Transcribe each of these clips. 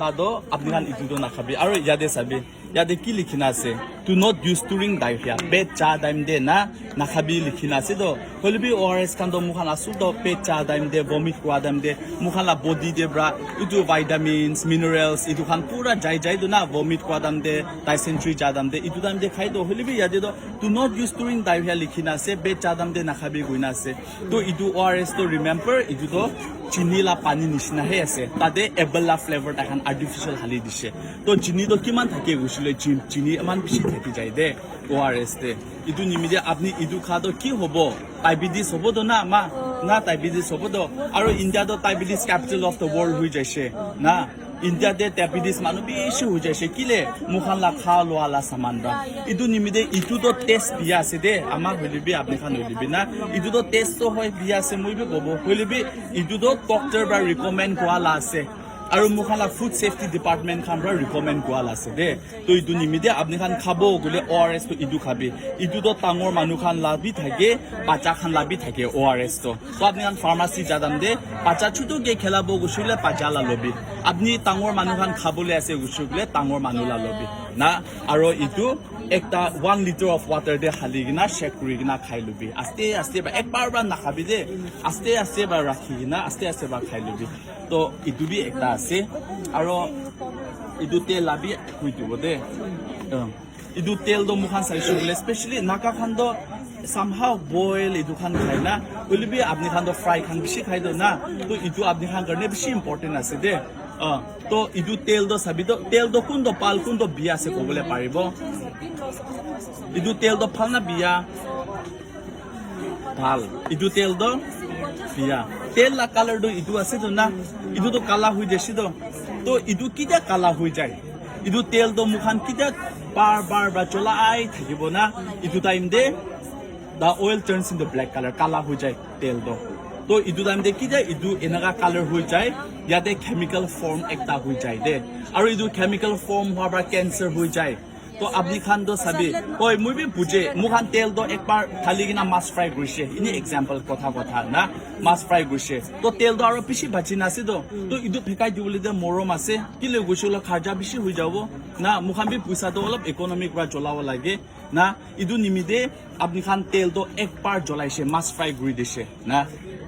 khado apni khan itu do nakhabi aro yade sabi yade ki likhina ase do not use during diarrhea pet cha daim de na nakhabi likhina ase do holbi ors kan do mukhan asu do pet cha daim de vomit kwa daim de mukhan la body de bra itu vitamins minerals itu khan pura jai do na vomit kwa daim de dysentery cha daim de itu daim de khai do holbi yade do not use during diarrhea likhina ase pet cha daim de nakhabi goina ase to itu ors to remember itu do chini la pani nishna he ase tade ebella flavor ta khan artificial hali dise to chini to kiman thake gusile chini aman bishi thaki jai de ors te itu nimide apni idu khado ki hobo diabetes hobo do na ma na diabetes hobo do aro india do diabetes capital of the world hui jaise na India de diabetes manu bishi hui jaise kile mukhan la kha lo ala saman ra idu nimide itu to test biya ase de ama holibi apni khan holibi na itu to test to hoy biya ase moi bi gobo holibi itu to doctor ba recommend kwa la ase আৰু মুখালা food safety department খান পৰা ৰিকমেন্ড কোৱা আছে দে তো ইদু নিমিদে আপনি খান খাবো গলে ORS তো ইদু খাবি ইদু তো টাঙৰ মানুহ খান লাবি থাকে বাচ্চা খান লাবি থাকে ORS তো আপনি খান ফাৰ্মাসি যাদাম দে বাচ্চা ছুটো গে খেলাবো গুছুলে বাচ্চা লা লবি আপনি টাঙৰ মানুহ খান খাবলে আছে গুছুলে টাঙৰ মানুহ লা লবি না আৰু ইদু একটা 1 liter of water de haligina shake kurigina khai lubi aste aste ba ekbar ba nakhabi de aste ba rakhigina aste ba khai lubi to idu bi ekta ase aro idu tel labi huitu bode idu tel do mukhan sai shugule especially naka khan do somehow boil idu khan khai na ulibi apni khan do fry khan bishi khai do na to idu apni khan karne bishi important ase de to idu tel do sabi do tel do kun do pal kun do biya se kobole paribo idu tel do phalna biya phal idu tel do biya tel la color do idu ase do na idu to kala hui jesi do to idu kida kala hui jai idu tel do mukhan kida bar ba chola ai thakibo na idu time de the oil turns into black color kala hui jai tel do to idu time de kida idu enaga color hui jai yate chemical form ekta hui jai de aru idu chemical form hoba cancer hui jai to apni khan do sabi oi moi bi buje mukhan tel do ekbar khali gina mas fry gurise ini example kotha na mas fry gurise to tel do aro bishi bachina ase do to idu phekai dibole de morom ase kile gushula kharja bishi hui jabo na mukhan bi puisa do olop economic ra jolawa lage na idu nimide apni khan tel do ekbar jolaise mas fry guri dise na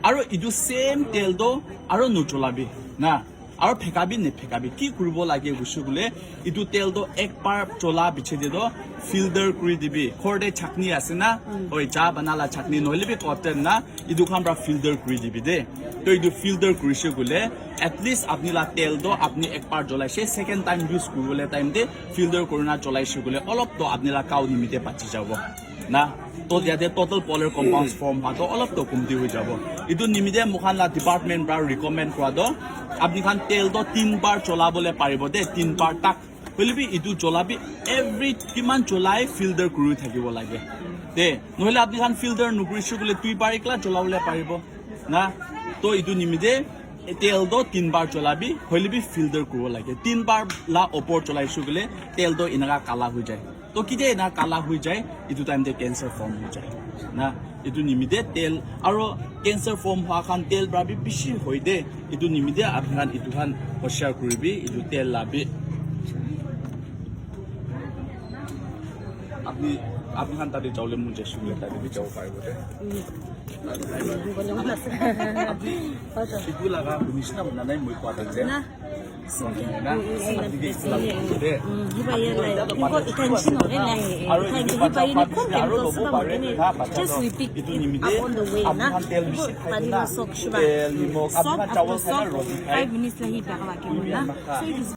aro idu same tel do aro nu jolabi na আৰু ফেকাবি নে ফেকাবি কি কৰিব লাগে গুছুগুলে ইটো তেল do একবাৰ চলা বিছে দে do ফিল্টাৰ কৰি দিবি খৰদে চাটনি আছে না ওই চা বানালা চাটনি নহলে বি কটন না ইটো খান পৰা ফিল্টাৰ কৰি দিবি দে তো ইটো ফিল্টাৰ কৰিছে গুলে at least আপনি লা তেল do আপনি একবাৰ জ্বলাইছে সেকেন্ড টাইম ইউজ কৰিবলে টাইম দে ফিল্টাৰ কৰিনা জ্বলাইছে গুলে অলপ তো আপনি লা কাউ নিমিতে পাচি যাব না তো ইয়াতে total polar compounds form হাতো অলপ তো কমতি হৈ যাব ইটো নিমিতে মুখান লা ডিপাৰ্টমেন্ট পৰা ৰিকমেন্ড কৰা do আপনি খান তেল do 3 বাৰ চলাবলে পাৰিব দে 3 বাৰ তাক হলিবি ইটো চলাবি এভৰি কিমান চলাই ফিল্টাৰ কৰি থাকিব লাগে দে নহলে আপনি খান ফিল্টাৰ নুকৰিছো গলে 2 বাৰ একলা চলাবলে পাৰিব না তো ইটো নিমিতে তেল do 3 বাৰ চলাবি হলিবি ফিল্টাৰ কৰিব লাগে 3 বাৰ লা ওপৰ চলাইছো গলে তেল do ইনাগা কালা হৈ যায় তো কিদে না কালা হৈ যায় ইটো টাইম দে ক্যান্সার ফর্ম হৈ যায় না ইটো নিমিতে তেল আৰু ক্যান্সাৰ ফৰ্ম হোৱা খান তেল ব্ৰাবি বিছি হৈ দে ইটো নিমিতে আপনি ইটো খান হশিয়াৰ কৰিবি ইটো তেল লাবি আপনি খান তাতে যাওলে মোৰ যে সুলে তাতে যাব পাৰিব দে ইটো লাগা শুনিছ না নাই মই কোৱা দে না না আপনি ইটো লাগা দে hiba yela ko ikanjino ele hiba yini ko elo soba mene just repeat itu nimide on the way na tel bisi tadi sok shiba tel limok sok apna chawal sok khana roti 5 minutes la hiba ka wa ke mula so it is